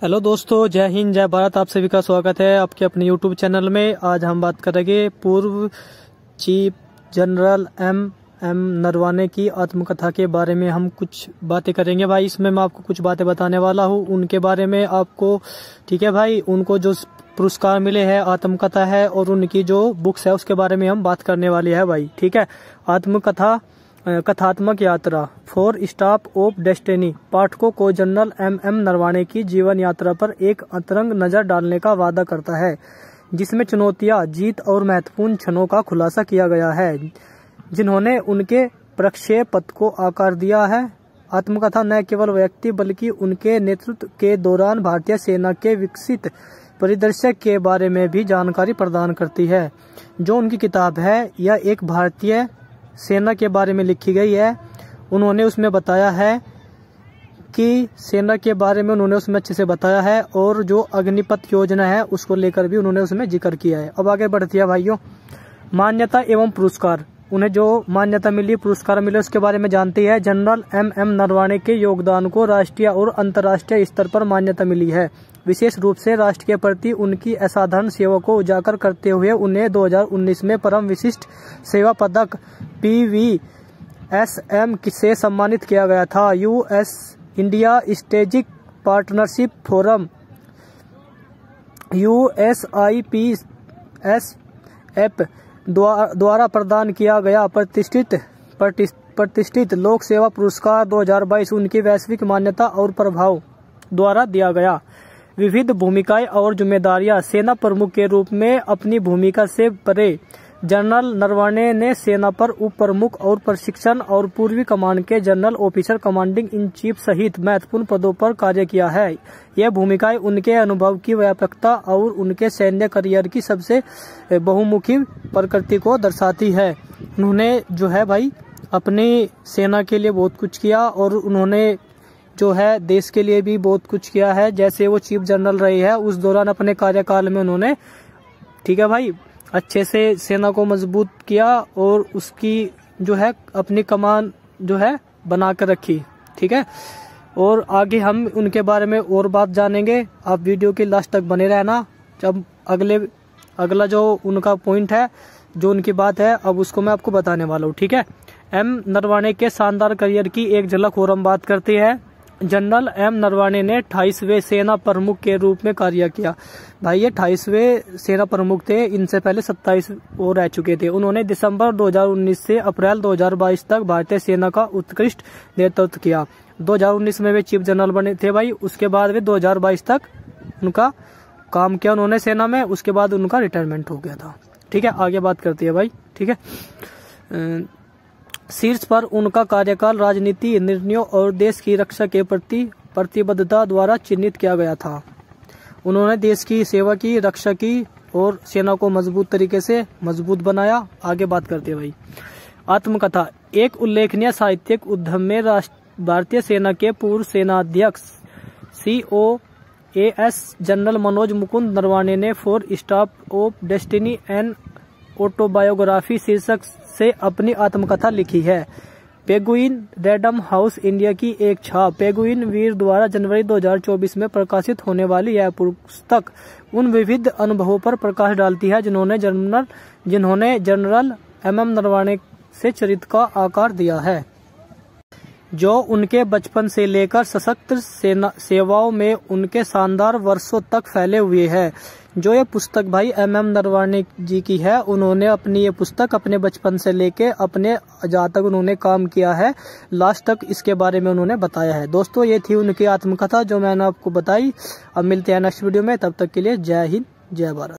Hello दोस्तों, जय हिंद जय भारत। आप सभी का स्वागत है आपके अपने यूट्यूब चैनल में। आज हम बात करेंगे पूर्व चीफ जनरल एम नरवाने की आत्मकथा के बारे में। हम कुछ बातें करेंगे भाई। इसमें मैं आपको कुछ बातें बताने वाला हूँ उनके बारे में आपको, ठीक है भाई। उनको जो पुरस्कार मिले हैं, आत्मकथा है, और उनकी जो बुक्स है उसके बारे में हम बात करने वाले हैं भाई, ठीक है। आत्मकथा कथात्मक यात्रा 4 स्टॉप ऑफ डेस्टिनी पाठकों को जनरल एम नरवाने की जीवन यात्रा पर एक अंतरंग नजर डालने का वादा करता है, जिसमें चुनौतियां, जीत और महत्वपूर्ण क्षणों का खुलासा किया गया है जिन्होंने उनके प्रक्षेप पथ को आकार दिया है। आत्मकथा न केवल व्यक्ति बल्कि उनके नेतृत्व के दौरान भारतीय सेना के विकसित परिदृश्य के बारे में भी जानकारी प्रदान करती है। जो उनकी किताब है यह एक भारतीय सेना के बारे में लिखी गई है। उन्होंने उसमें बताया है कि सेना के बारे में उन्होंने उसमें अच्छे से बताया है, और जो अग्निपथ योजना है उसको लेकर भी उन्होंने उसमें जिक्र किया है। अब आगे बढ़ती है भाइयों। मान्यता एवं पुरस्कार। उन्हें जो मान्यता मिली, पुरस्कार मिले, उसके बारे में जानती है। जनरल एम नरवाने के योगदान को राष्ट्रीय और अंतर्राष्ट्रीय स्तर पर मान्यता मिली है। विशेष रूप से राष्ट्र के प्रति उनकी असाधारण सेवा को उजागर करते हुए उन्हें 2019 में परम विशिष्ट सेवा पदक PVSM से सम्मानित किया गया था। US India strategic partnership forum USIPSF द्वारा प्रदान किया गया प्रतिष्ठित लोक सेवा पुरस्कार 2022 उनकी वैश्विक मान्यता और प्रभाव द्वारा दिया गया। विविध भूमिकाएं और जिम्मेदारियां। सेना प्रमुख के रूप में अपनी भूमिका से परे जनरल नरवाने ने सेना पर उप प्रमुख और प्रशिक्षण और पूर्वी कमान के general officer, commanding in chief सहित महत्वपूर्ण पदों पर कार्य किया है। यह भूमिकाएं उनके अनुभव की व्यापकता और उनके सैन्य करियर की सबसे बहुमुखी प्रकृति को दर्शाती है। उन्होंने जो है भाई अपनी सेना के लिए बहुत कुछ किया, और उन्होंने जो है देश के लिए भी बहुत कुछ किया है। जैसे वो चीफ जनरल रहे हैं, उस दौरान अपने कार्यकाल में उन्होंने, ठीक है भाई, अच्छे से सेना को मजबूत किया और उसकी जो है अपनी कमान जो है बना कर रखी, ठीक है। और आगे हम उनके बारे में और बात जानेंगे। आप वीडियो के लास्ट तक बने रहना। जब अगला जो उनका पॉइंट है, जो उनकी बात है, अब उसको मैं आपको बताने वाला हूँ, ठीक है। एम नरवाने के शानदार करियर की एक झलक और हम बात करते हैं। जनरल एम नरवाने ने 28वें सेना प्रमुख के रूप में कार्य किया। भाई ये 28वें सेना प्रमुख थे, इनसे पहले 27 और रह चुके थे। उन्होंने दिसंबर 2019 से अप्रैल 2022 तक भारतीय सेना का उत्कृष्ट नेतृत्व किया। 2019 में वे चीफ जनरल बने थे भाई। उसके बाद वे 2022 तक उनका काम किया उन्होंने सेना में। उसके बाद उनका रिटायरमेंट हो गया था, ठीक है। आगे बात करती है भाई, ठीक है। शीर्ष पर उनका कार्यकाल राजनीति निर्णयों और देश की रक्षा के प्रति प्रतिबद्धता द्वारा चिन्हित किया गया था। उन्होंने देश की सेवा की, रक्षा की और सेना को मजबूत तरीके से मजबूत बनाया। आगे बात करते हैं भाई। आत्मकथा। एक उल्लेखनीय साहित्यिक उद्यम में भारतीय सेना के पूर्व सेनाध्यक्ष COAS जनरल मनोज मुकुंद नरवाने ने 4 stop of destiny and autobiography शीर्षक से अपनी आत्मकथा लिखी है। पेंगुइन रैंडम हाउस इंडिया की एक छाप पेंगुइन वीर द्वारा जनवरी 2024 में प्रकाशित होने वाली यह पुस्तक उन विविध अनुभवों पर प्रकाश डालती है जिन्होंने जनरल एम नरवाने से चरित्र का आकार दिया है, जो उनके बचपन से लेकर सशस्त्र सेवाओं में उनके शानदार वर्षों तक फैले हुए हैं। जो ये पुस्तक भाई एम नरवाने जी की है, उन्होंने अपनी ये पुस्तक अपने बचपन से लेके अपने जहाँ तक उन्होंने काम किया है लास्ट तक इसके बारे में उन्होंने बताया है। दोस्तों ये थी उनकी आत्मकथा जो मैंने आपको बताई। अब मिलते हैं नेक्स्ट वीडियो में, तब तक के लिए जय हिंद जय भारत।